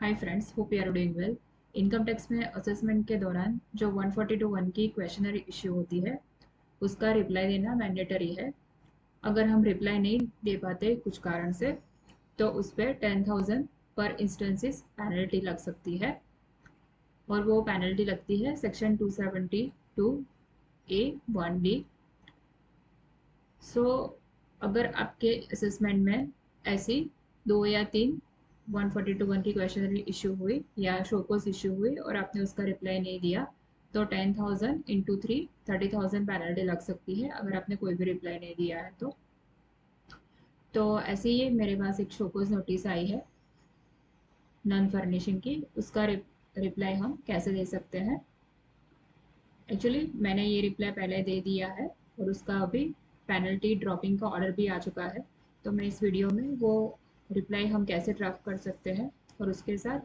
Hi friends, hope you are doing well. Income tax में assessment के दौरान जो 142(1) की क्वेश्चनरी इश्यू होती है उसका रिप्लाई देना मैंडेटरी है। अगर हम रिप्लाई नहीं दे पाते कुछ कारण से तो उस पर 10,000 पर इंस्टेंसेस पेनल्टी लग सकती है और वो पेनल्टी लगती है सेक्शन 272(a)(1)(d). सो अगर आपके असेसमेंट में ऐसी 2 या 3 142(1) की क्वेश्चनरी इशू हुई या शोकोस इशू हुई और आपने उसका रिप्लाई नहीं दिया तो 10,000 इंटू 3 30,000 पेनल्टी लग सकती है अगर आपने कोई भी रिप्लाई नहीं दिया है तो ऐसे ही मेरे पास एक शोकोस नोटिस आई है नॉन फर्निशिंग की। उसका रिप्लाई हम कैसे दे सकते हैं? एक्चुअली मैंने ये रिप्लाई पहले दे दिया है और उसका अभी पेनल्टी ड्रॉपिंग का ऑर्डर भी आ चुका है। तो मैं इस वीडियो में वो रिप्लाई हम कैसे ड्राफ्ट कर सकते हैं और उसके साथ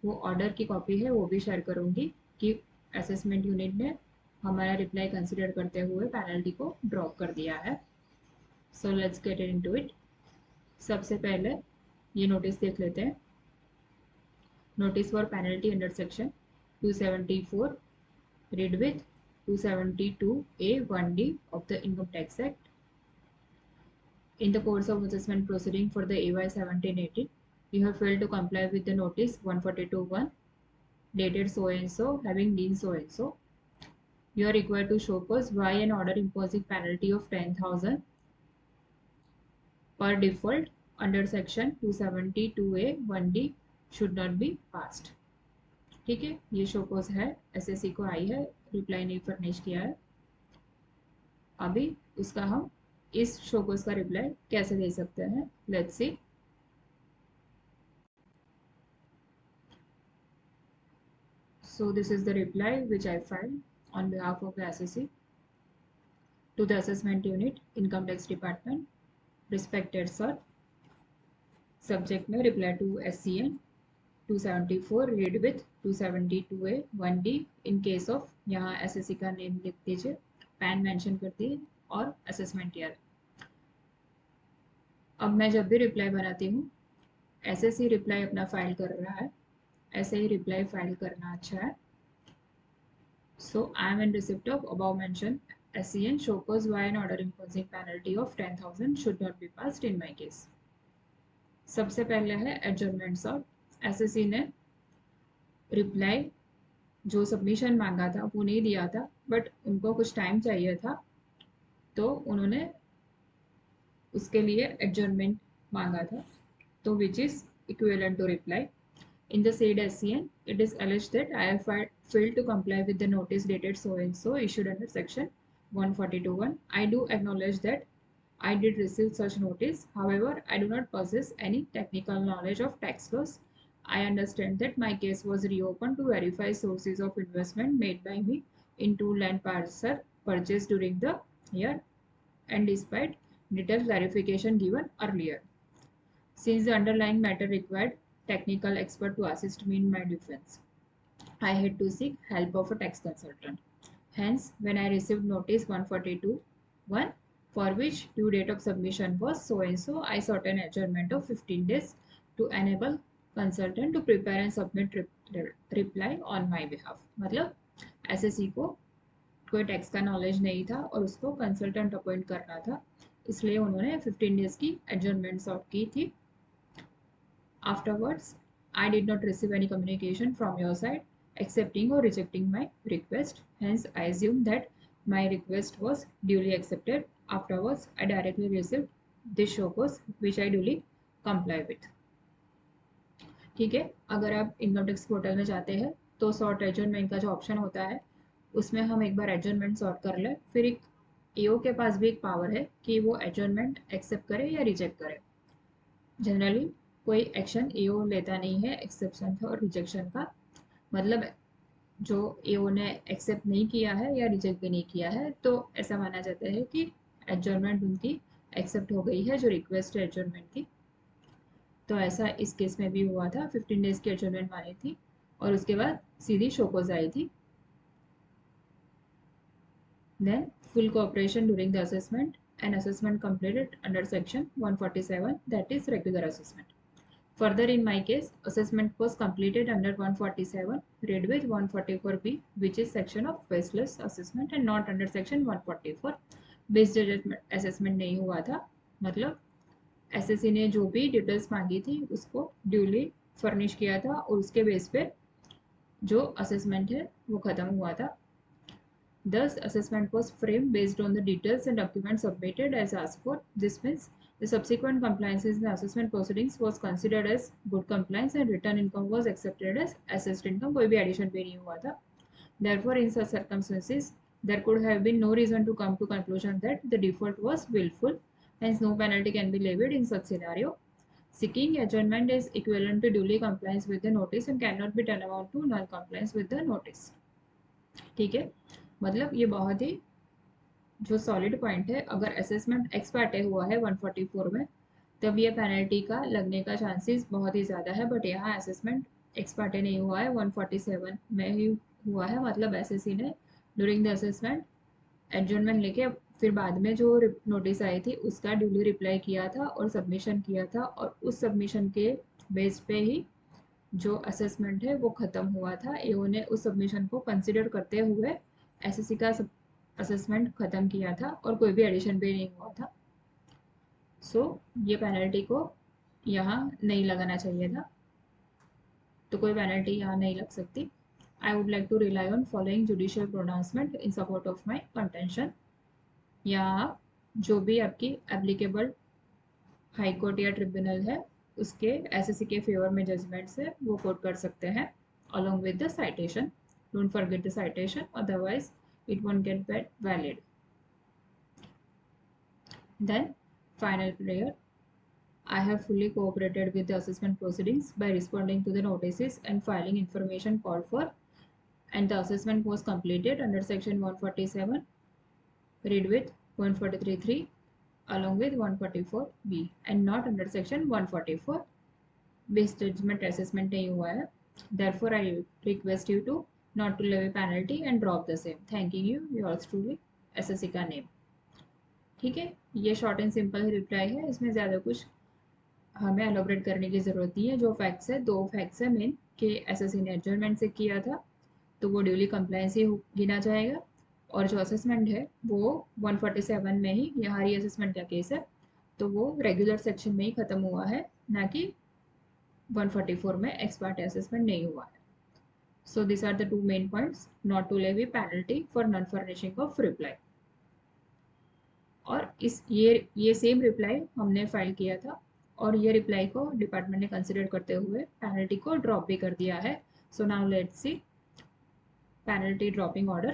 वो ऑर्डर की कॉपी है वो भी शेयर करूँगी कि असेसमेंट यूनिट ने हमारा रिप्लाई कंसिडर करते हुए पेनल्टी को ड्रॉप कर दिया है। So let's get into it. सबसे पहले ये नोटिस देख लेते हैं। Notice for penalty under section 274 read with 272(a)(1)(d) of the Income Tax Act. In the course of assessment proceeding for the AY 1718, you have failed to comply with the notice 142(1) dated so and so, having been so and so. You are required to show cause why an order imposing penalty of 10,000 per default under section 272(a)(1)(d) should not be passed. ठीक है, ये show कोज है, SSC को आई है, reply नहीं furnish किया है। अभी उसका हम इस शो कोज का रिप्लाई कैसे दे सकते हैं, let's see. So this is the reply which I filed on behalf of the SSC to the assessment unit, Income Tax Department. Respected sir, subject में reply to SCN 274 read with 272(a)(1)(d in case of, यहाँ SSC का name लिख दीजिए, pan mention कर दिए और assessment year. अब मैं जब भी रिप्लाई बनाती हूँ SSC रिप्लाई अपना फाइल कर रहा है, ऐसे ही रिप्लाई फाइल करना अच्छा है। So I am in receipt of above mentioned SCN show cause why an order imposing penalty of 10,000 should not be passed in my case. सबसे पहले है एडजर्नमेंट्स ऑफ। एसएससी ने रिप्लाई जो सबमिशन मांगा था वो नहीं दिया था, बट उनको कुछ टाइम चाहिए था तो उन्होंने उसके लिए एडजर्नमेंट मांगा था, तो which is equivalent to reply. In the said SCN, it is alleged that I have failed to comply with the notice dated so and so issued under section 142(1). I do acknowledge that I did receive such notice. However, I do not possess any technical knowledge of tax laws. I understand that my case was reopened to verify sources of investment made by me in two land parcels purchased during the year, and despite detailed clarification given earlier, since the underlying matter required technical expert to assist me in my defense, I had to seek help of a tax consultant. Hence, when I received notice 142(1), for which due date of submission was so and so, I sought an adjournment of 15 days to enable consultant to prepare and submit reply on my behalf. मतलब SSC को कोई tax का knowledge नहीं था और उसको consultant appoint करना था, इसलिए उन्होंने 15 डेज की एडजर्नमेंट सॉर्ट की थी। Afterwards, I did not receive any communication from your side accepting or rejecting my request. Hence, I assume that my request was duly accepted. Afterwards, I directly received this show cause which I duly comply with. ठीक है, अगर आप income tax portal में जाते हैं तो sort adjournment का जो ऑप्शन होता है उसमें हम एक बार एडजर्नमेंट सॉर्ट कर लें, फिर एक ईओ के पास भी एक पावर है कि वो एडजर्नमेंट एक्सेप्ट करे या रिजेक्ट करे। जनरली कोई एक्शन ईओ लेता नहीं है एक्सेप्शन का और रिजेक्शन का, मतलब जो ईओ ने एक्सेप्ट नहीं किया है या रिजेक्ट भी नहीं किया है तो ऐसा माना जाता है कि एडजर्नमेंट उनकी एक्सेप्ट हो गई है, जो रिक्वेस्ट है एडजर्नमेंट की। तो ऐसा इस केस में भी हुआ था, 15 डेज की एडजर्नमेंट मानी थी और उसके बाद सीधी शोकोज आई थी। Then full cooperation during the assessment and assessment completed under section 147, that is regular assessment. Further, in my case, assessment was completed under 147, read with 144B, which is section of baseless assessment and not under section 144. Based assessment नहीं हुआ था, मतलब SSC ने जो भी details मांगी थी उसको ड्यूली फर्निश किया था और उसके बेस पे जो असेसमेंट है वो खत्म हुआ था. Thus, assessment was framed based on the details and documents submitted as asked for. This means the subsequent compliances in the assessment proceedings was considered as good compliance and return income was accepted as assessed income. कोई भी addition भी नहीं हुआ था. Therefore, in such circumstances, there could have been no reason to come to conclusion that the default was willful. Hence, no penalty can be levied in such scenario. Seeking adjournment is equivalent to duly compliance with the notice and cannot be tantamount to non-compliance with the notice. ठीक है, मतलब ये बहुत ही जो solid point है. अगर assessment x Partey हुआ है 144 में तब ये पेनल्टी का लगने का चांसेस बहुत ही ज़्यादा है, बट यहाँ असेसमेंट एक्स पार्टे नहीं हुआ है, 147 में ही हुआ है. मतलब एसएससी ने ड्यूरिंग द असेसमेंट एडजॉर्नमेंट लेके फिर बाद में जो नोटिस आई थी उसका ड्यूली रिप्लाई किया था और सबमिशन किया था, और उस सबमिशन के बेस पे ही जो असेसमेंट है वो ख़त्म हुआ था. एओ ने उस सबमिशन को कंसिडर करते हुए एसएससी का असेसमेंट ख़त्म किया था और कोई भी एडिशन भी नहीं हुआ था. सो ये पेनल्टी को यहाँ नहीं लगाना चाहिए था, तो कोई पेनल्टी यहाँ नहीं लग सकती. I would like to rely on following judicial pronouncement in support of my contention. यहाँ जो भी आपकी एप्लीकेबल हाई कोर्ट या ट्रिब्यूनल है उसके एसएससी के फेवर में जजमेंट्स है वो कोट कर सकते हैं along with the citation. Don't forget the citation, otherwise it won't get valid. Then final prayer. I have fully cooperated with the assessment proceedings by responding to the notices and filing information called for, and the assessment was completed under section 147, read with 143(3) along with 144B and not under section 144. Based judgment assessment नहीं हुआ है. Therefore, I request you to not to levy penalty and drop the same. Thanking you, yours truly, SSC का name. ठीक है, ये short and simple reply है, इसमें ज़्यादा कुछ हमें एलोबरेट करने की ज़रूरत नहीं है. जो फैक्ट्स है, 2 फैक्ट्स है मेन कि एसएससी ने एडजॉर्नमेंट से किया था तो वो ड्यूली कंप्लायंस ही गिना जाएगा, और जो असेसमेंट है वो 147 में ही, यहाँ री असेसमेंट का केस है तो वो रेगुलर सेक्शन में ही ख़त्म हुआ है, ना कि 144 में एक्स पार्टे असेसमेंट नहीं हुआ है. So this are the 2 main points not to levy penalty for non furnishing of reply. और इस ये सेम रिप्लाई हमने फाइल किया था और ये रिप्लाई को डिपार्टमेंट ने कंसिडर करते हुए पेनल्टी को ड्रॉप भी कर दिया है. So now let's see penalty dropping order.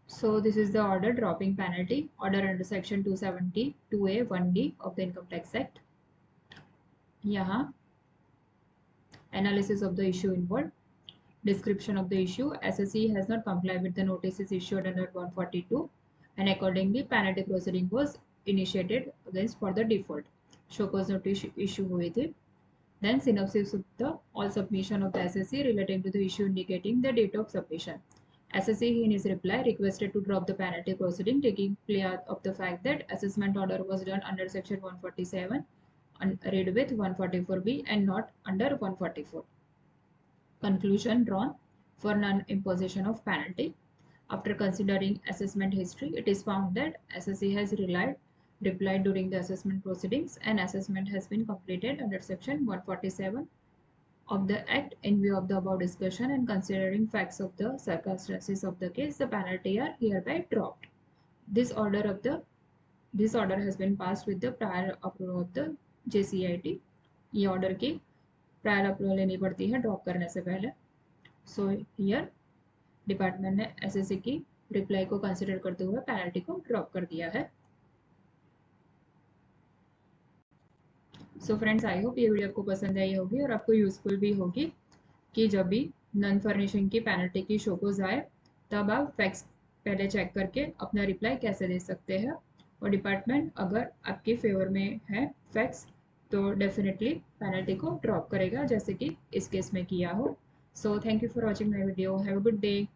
So this is the order dropping penalty. Order under section 272A 1D of the Income Tax Act. यहाँ analysis of the issue involved. Description of the issue. SSC has not complied with the notices issued under 142 and accordingly penalty proceeding was initiated against for the default. Show cause notice issue हुई थी. Then synopsis of the all submission of the SSC relating to the issue indicating the date of submission. SSC in his reply requested to drop the penalty proceeding, taking plea of the fact that assessment order was done under section 147 and read with 144B and not under 144. Conclusion drawn for non-imposition of penalty. After considering assessment history, it is found that SSC has replied during the assessment proceedings and assessment has been completed under section 147 of the Act. In view of the above discussion and considering facts of the circumstances of the case, the penalty are hereby dropped. This order has been passed with the prior approval of the JCIT. ये order की prior approval लेनी पड़ती है drop करने से पहले. So here department ने SSC की रिप्लाई को कंसिडर करते हुए पेनल्टी को ड्रॉप कर दिया है. सो फ्रेंड्स, आई होप ये वीडियो आपको पसंद आई होगी और आपको यूजफुल भी होगी कि जब भी नॉन फर्निशिंग की पेनल्टी की शोकोज आए तब आप फैक्ट्स पहले चेक करके अपना रिप्लाई कैसे दे सकते हैं, और डिपार्टमेंट अगर आपके फेवर में है फैक्ट्स तो डेफिनेटली पेनल्टी को ड्रॉप करेगा जैसे कि इस केस में किया हो. So thank you for watching my video. Have a good day.